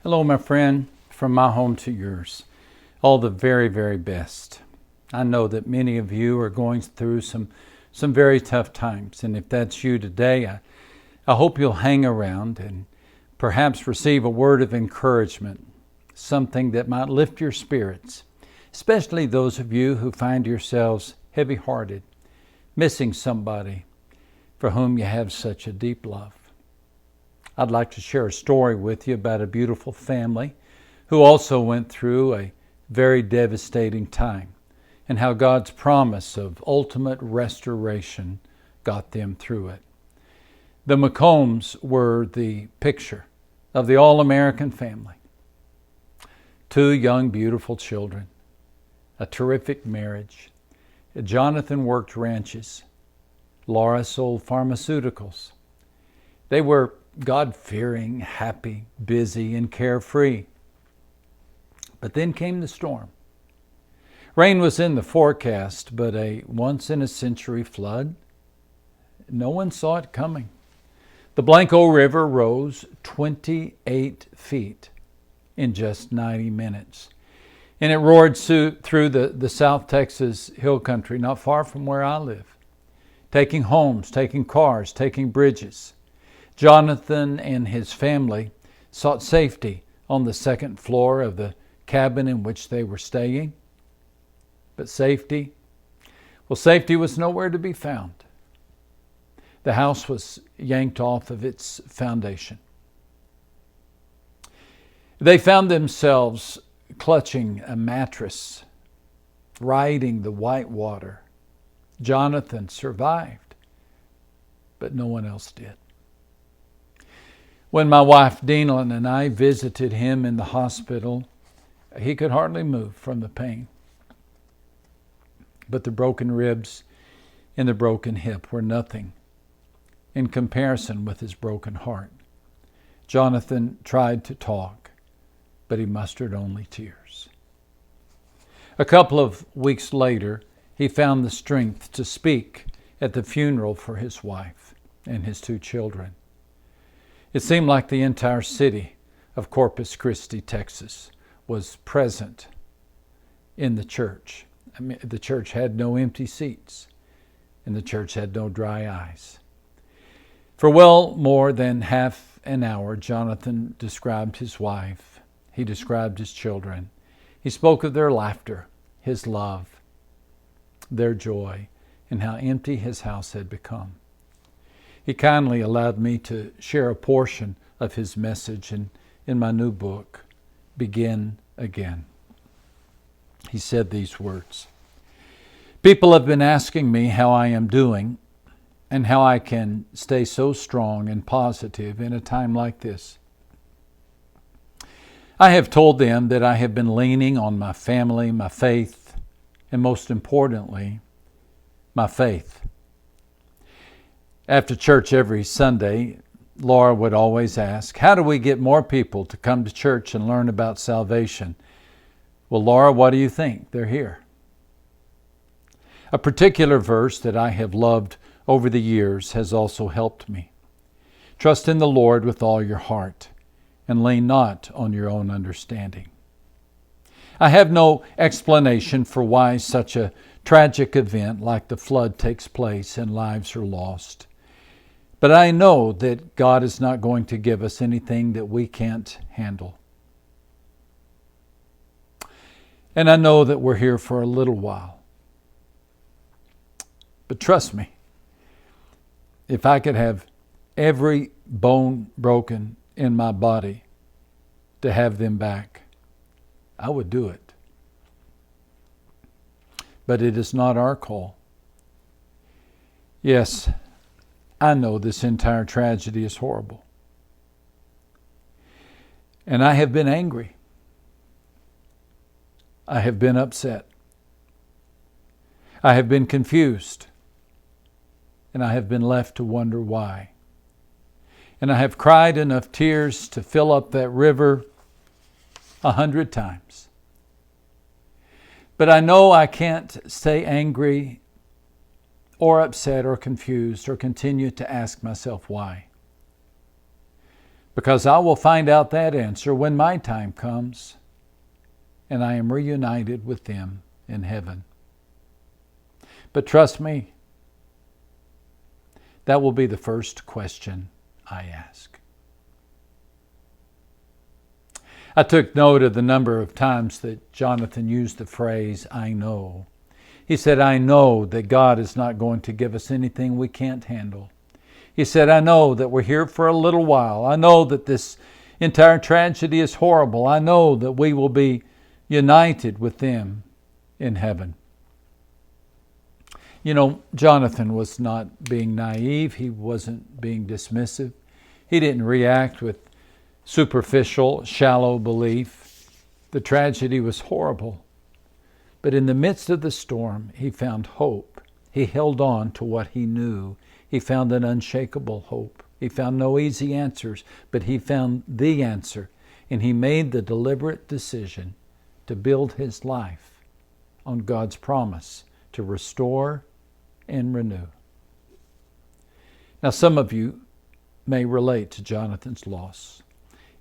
Hello, my friend, from my home to yours. All the very, very best. I know that many of you are going through some very tough times. And if that's you today, I hope you'll hang around and perhaps receive a word of encouragement, something that might lift your spirits, especially those of you who find yourselves heavy-hearted, missing somebody for whom you have such a deep love. I'd like to share a story with you about a beautiful family who also went through a very devastating time and how God's promise of ultimate restoration got them through it. The McCombs were the picture of the all-American family. 2 young, beautiful children, a terrific marriage. Jonathan worked ranches. Laura sold pharmaceuticals. They were God-fearing, happy, busy, and carefree. But then came the storm. Rain was in the forecast, but a once-in-a-century flood, no one saw it coming. The Blanco River rose 28 feet in just 90 minutes. And it roared through the South Texas hill country, not far from where I live, taking homes, taking cars, taking bridges. Jonathan and his family sought safety on the second floor of the cabin in which they were staying. But safety was nowhere to be found. The house was yanked off of its foundation. They found themselves clutching a mattress, riding the white water. Jonathan survived, but no one else did. When my wife Dean and I visited him in the hospital, he could hardly move from the pain. But the broken ribs and the broken hip were nothing in comparison with his broken heart. Jonathan tried to talk, but he mustered only tears. A couple of weeks later, he found the strength to speak at the funeral for his wife and his 2 children. It seemed like the entire city of Corpus Christi, Texas, was present in the church. I mean, the church had no empty seats, and the church had no dry eyes. For well more than half an hour, Jonathan described his wife. He described his children. He spoke of their laughter, his love, their joy, and how empty his house had become. He kindly allowed me to share a portion of his message in my new book, Begin Again. He said these words: "People have been asking me how I am doing and how I can stay so strong and positive in a time like this. I have told them that I have been leaning on my family, my faith, and most importantly, my faith. After church every Sunday, Laura would always ask, how do we get more people to come to church and learn about salvation? Well, Laura, what do you think? They're here." A particular verse that I have loved over the years has also helped me. "Trust in the Lord with all your heart, and lean not on your own understanding." I have no explanation for why such a tragic event like the flood takes place and lives are lost. But I know that God is not going to give us anything that we can't handle. And I know that we're here for a little while. But trust me, if I could have every bone broken in my body to have them back, I would do it. But it is not our call. Yes, I know this entire tragedy is horrible. And I have been angry. I have been upset. I have been confused. And I have been left to wonder why. And I have cried enough tears to fill up that river 100 times. But I know I can't stay angry or upset or confused or continue to ask myself why. because I will find out that answer when my time comes and I am reunited with them in heaven. But trust me, that will be the first question I ask. I took note of the number of times that Jonathan used the phrase, I know. He said, I know that God is not going to give us anything we can't handle. He said, I know that we're here for a little while. I know that this entire tragedy is horrible. I know that we will be united with them in heaven. You know, Jonathan was not being naive. He wasn't being dismissive. He didn't react with superficial, shallow belief. The tragedy was horrible. But in the midst of the storm, he found hope. He held on to what he knew. He found an unshakable hope. He found no easy answers, but he found the answer. And he made the deliberate decision to build his life on God's promise to restore and renew. Now, some of you may relate to Jonathan's loss,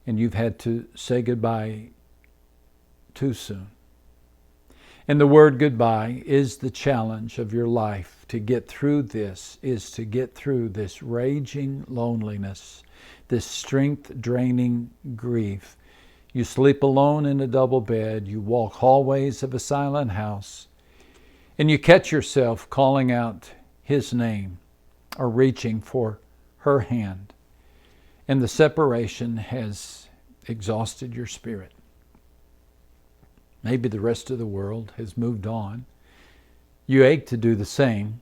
and you've had to say goodbye too soon. And the word goodbye is the challenge of your life to get through this, is to get through this raging loneliness, this strength-draining grief. You sleep alone in a double bed, you walk hallways of a silent house, and you catch yourself calling out his name or reaching for her hand. And the separation has exhausted your spirit. Maybe the rest of the world has moved on. You ache to do the same,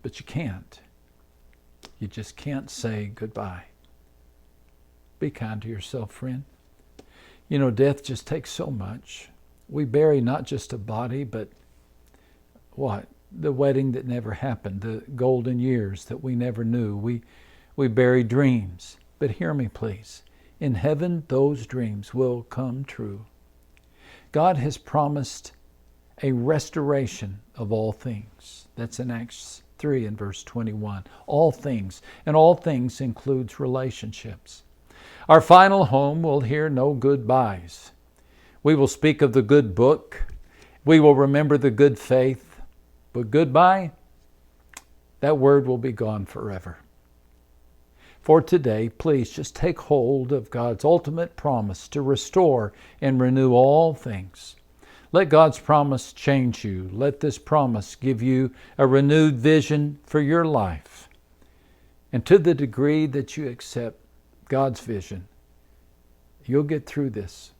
but you can't. You just can't say goodbye. Be kind to yourself, friend. You know, death just takes so much. We bury not just a body, but what? The wedding that never happened, the golden years that we never knew. We bury dreams. But hear me, please. In heaven, those dreams will come true. God has promised a restoration of all things. That's in Acts 3 and verse 21. All things. And all things includes relationships. Our final home will hear no goodbyes. We will speak of the good book. We will remember the good faith. But goodbye, that word will be gone forever. For today, please just take hold of God's ultimate promise to restore and renew all things. Let God's promise change you. Let this promise give you a renewed vision for your life. And to the degree that you accept God's vision, you'll get through this.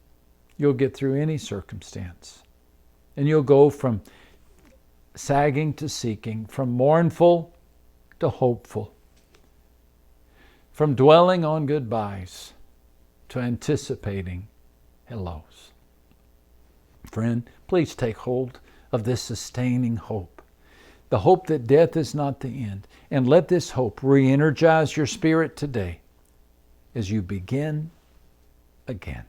You'll get through any circumstance. And you'll go from sagging to seeking, from mournful to hopeful, from dwelling on goodbyes to anticipating hellos. Friend, please take hold of this sustaining hope, the hope that death is not the end, and let this hope re-energize your spirit today as you begin again.